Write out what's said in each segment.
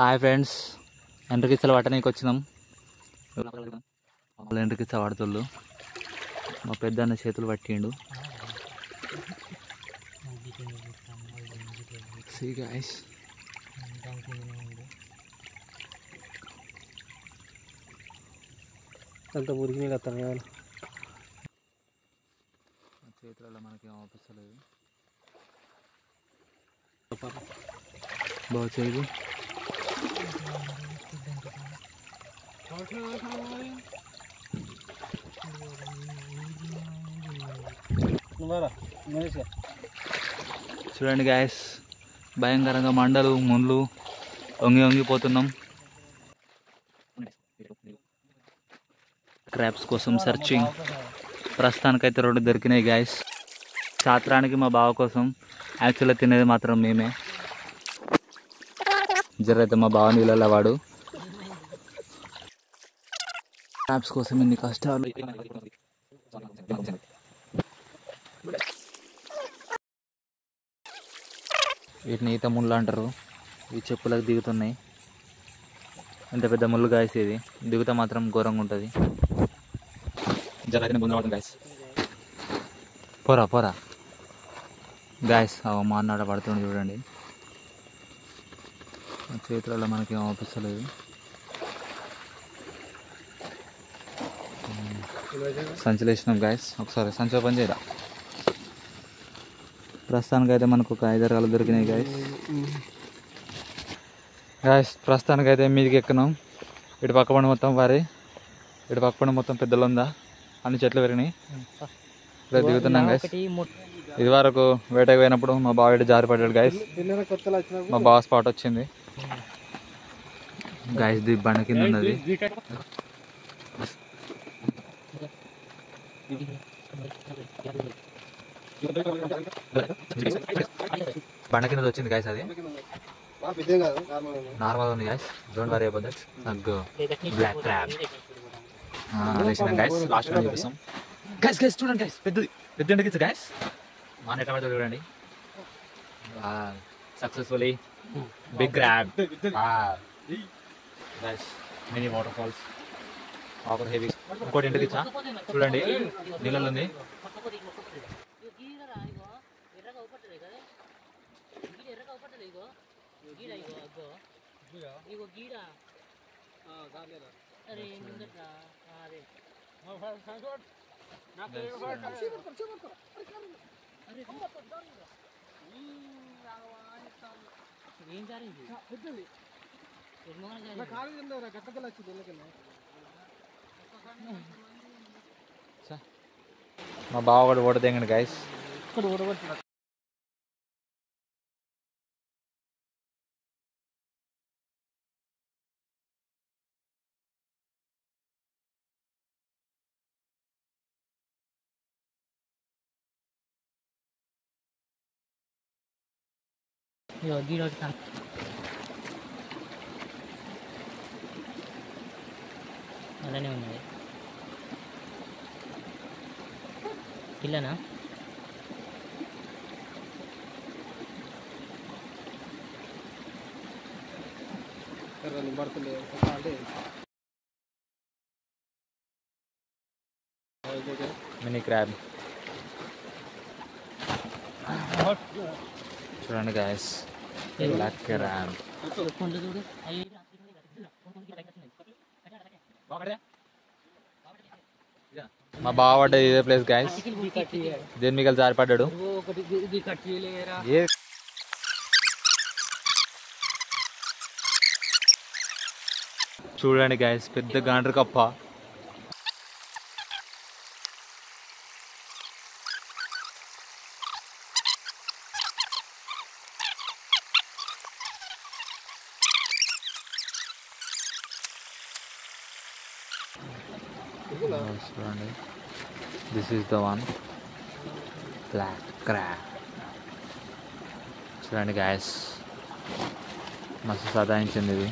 Hi friends, ఎండ్రకిచ్చలు పట్టడానికి వచ్చినాం. వాళ్ళు ఎండ్రకిచ్చ పడుతుళ్ళు. మా పెద్దన్న చేతులు పట్టిండు. See guys, అంత మురికి మీద వస్తాను చేతులలో మనకి ఏం ఆపిస్తలేదు. బాగా చేయి చూడండి గాయస్, భయంకరంగా మండలు ముండ్లు వంగిపోతున్నాం. క్రాప్స్ కోసం సర్చింగ్. ప్రస్తుతానికైతే 2 దొరికినాయి గాయస్. సాత్రానికి మా బావ కోసం. యాక్చువల్గా తినేది మాత్రం మేమే. జరైతే మా బావ నీళ్ళ వాడు. క్రాప్స్ కోసం ఇన్ని కష్టాలు. వీటిని ఈత ముళ్ళు అంటారు. ఈ చెప్పులకు దిగుతున్నాయి. ఎంత పెద్ద ముళ్ళు గాయస్. ఇది దిగుతా మాత్రం ఘోరంగా ఉంటుంది. జరైతే ముందు గాయస్. పోరా గాయస్. మా అన్నాడ పడుతుంది చూడండి. చేతులలో మనకి ఏం ఆపిస్తలేదు. సంచులు వేసినాం గాయస్. ఒకసారి సంచి ఓపెన్ చేయరా. ప్రస్తుతానికి అయితే మనకు ఒక 5-6 కాలు దొరికినాయి గాయస్. ప్రస్తుతానికి అయితే మీదికి ఎక్కినాం. ఇటు పక్క పండు మొత్తం వారి, ఇటు పక్క పండు మొత్తం పెద్దలు ఉందా, అన్ని చెట్లు పెరిగినాయి. ఇక్కడ దిగుతున్నాం గాయస్. ఇది వరకు వేటకు పోయినప్పుడు మా బావ ఇటు జారి పడ్డాడు గాయస్. మా బావ స్పాట్ వచ్చింది గాయస్. ది బండ కింద ఉన్నది. బండ కింద వచ్చింది గాయస్. అది నార్మల్ ఉంది guys. Don't worry about that. Black crab వేసినాం గాయస్. లాస్ట్ లో చూపిస్తాం గాయస్. చూడండి గాయస్, పెద్ద ఎండకిచ్చు గాయస్. మా నెట్ పడుతుంది చూడండి. Successfully big crab guys. Mini waterfalls, ఆపర్ హెవీ. ఇంకోటి ఎండకిచ్చా చూడండి, నీళ్ళలో ఉంది. మా బావ కూడా ఓడదేంగండి గాయస్. అలానే ఉన్నది పిల్లనా. మినీ క్రాబ్ చూడండి గాయస్. Black crab. మా బావ పడ్డ ఇదే ప్లేస్ గాయస్. దేని మీకు జారి పడ్డాడు. చూడండి గాయస్, పెద్ద గాండ్ర కప్ప. చూడండి, this is the one black crab. చూడండి గాయస్, మస్తు సదాయించింది ఇది.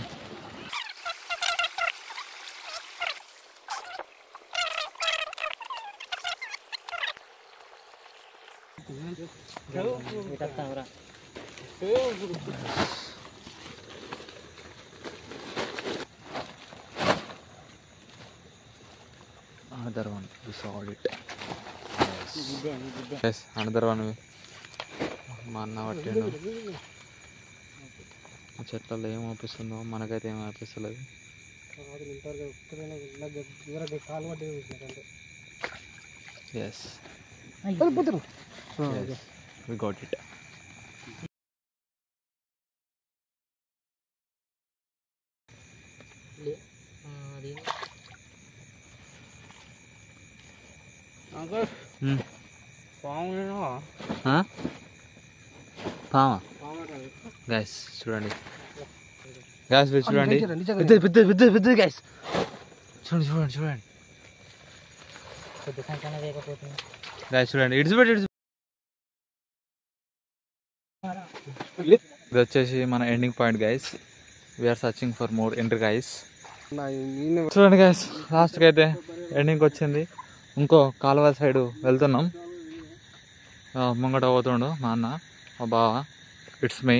Another one we saw it yes another one మా అన్న పట్టిండు చెట్లలో ఏం ఆపిస్తుందో మనకైతే ఏం ఆపిస్తలేదు ఎస్ వి గాట్ ఇట్ పామా గైస్ చూడండి గైస్ చూడండి పెద్ద గైస్ చూడండి చూడండి చూడండి గైస్ చూడండి ఇట్స్ ఇది వచ్చేసి మన ending point guys we are searching for more entry guys చూడండి గైస్ లాస్ట్కి అయితే ఎండింగ్కి వచ్చింది ఇంకో కాలువ సైడ్ వెళ్తున్నాం ముంగట పోతుండు మా అన్న మా బావ ఇట్స్ మై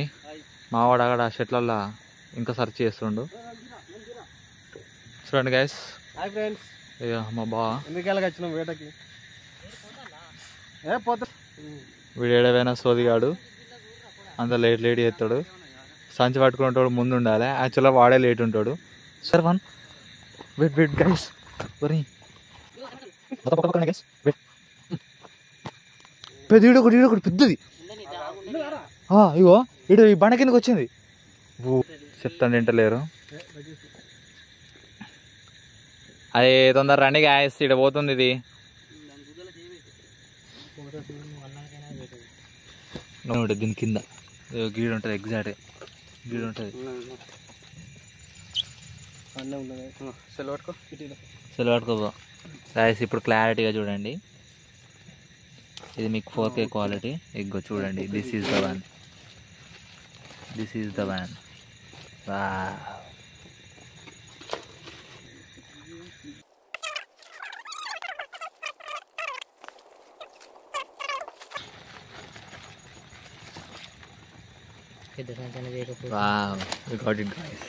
మావాడు అక్కడ చెట్లల్లో ఇంకా సెర్చ్ చేస్తుండు చూడండి గైస్ ఇక మా బావ వీడు ఏడవైనా సోదిగాడు అంత లేట్ చేస్తాడు సంచి పట్టుకునేటోడు ముందు ఉండాలి యాక్చువల్గా వాడే లేట్ ఉంటాడు సార్ వన్ వెయిట్ గైస్ వరి పెద్దది పెద్దది ఇగో ఇడు ఈ బండ కిందకి వచ్చింది చెప్తాను తింటలేరు అదే తొందర రండి గాయస్ ఇక్కడ పోతుంది ఇది దీని కింద గీడు ఉంటుంది ఎగ్జాక్ట్ గీడు ఉంటుంది సెల్ పట్టుకో గాయస్ ఇప్పుడు క్లారిటీగా చూడండి ఇది మీకు 4K క్వాలిటీ ఎగ్గో చూడండి this is the one Wow, we got it guys.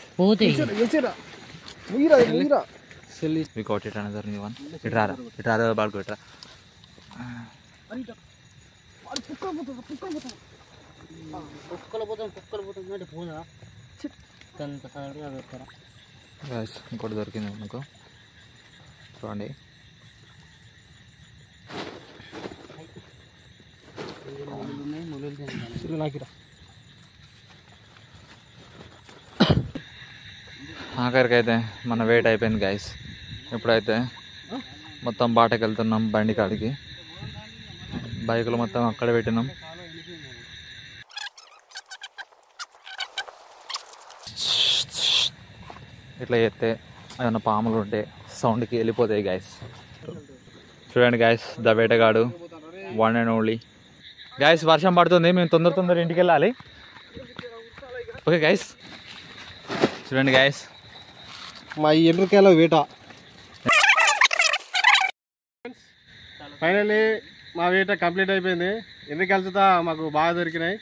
We got it another new one. It bad go guys, ఇంకోటి దొరికింది మీకు చూడండి ఆఖరికి అయితే మన వెయిట్ అయిపోయింది గైస్ ఇప్పుడైతే మొత్తం బాటకి వెళ్తున్నాం బండి కాడికి బైకులు మొత్తం అక్కడ పెట్టినాం ఇట్లా చేస్తే ఏమైనా పాములు ఉంటే సౌండ్కి వెళ్ళిపోతాయి గైస్ చూడండి గైస్ ద వేటగాడు వన్ అండ్ ఓన్లీ గైస్ వర్షం పడుతుంది మేము తొందర ఇంటికి వెళ్ళాలి ఓకే గైస్ చూడండి గైస్ మా ఎండ్రకాయల వేట ఫైనల్లీ మా వేట కంప్లీట్ అయిపోయింది ఎండ్రకాయలతో మాకు బాగా దొరికినాయి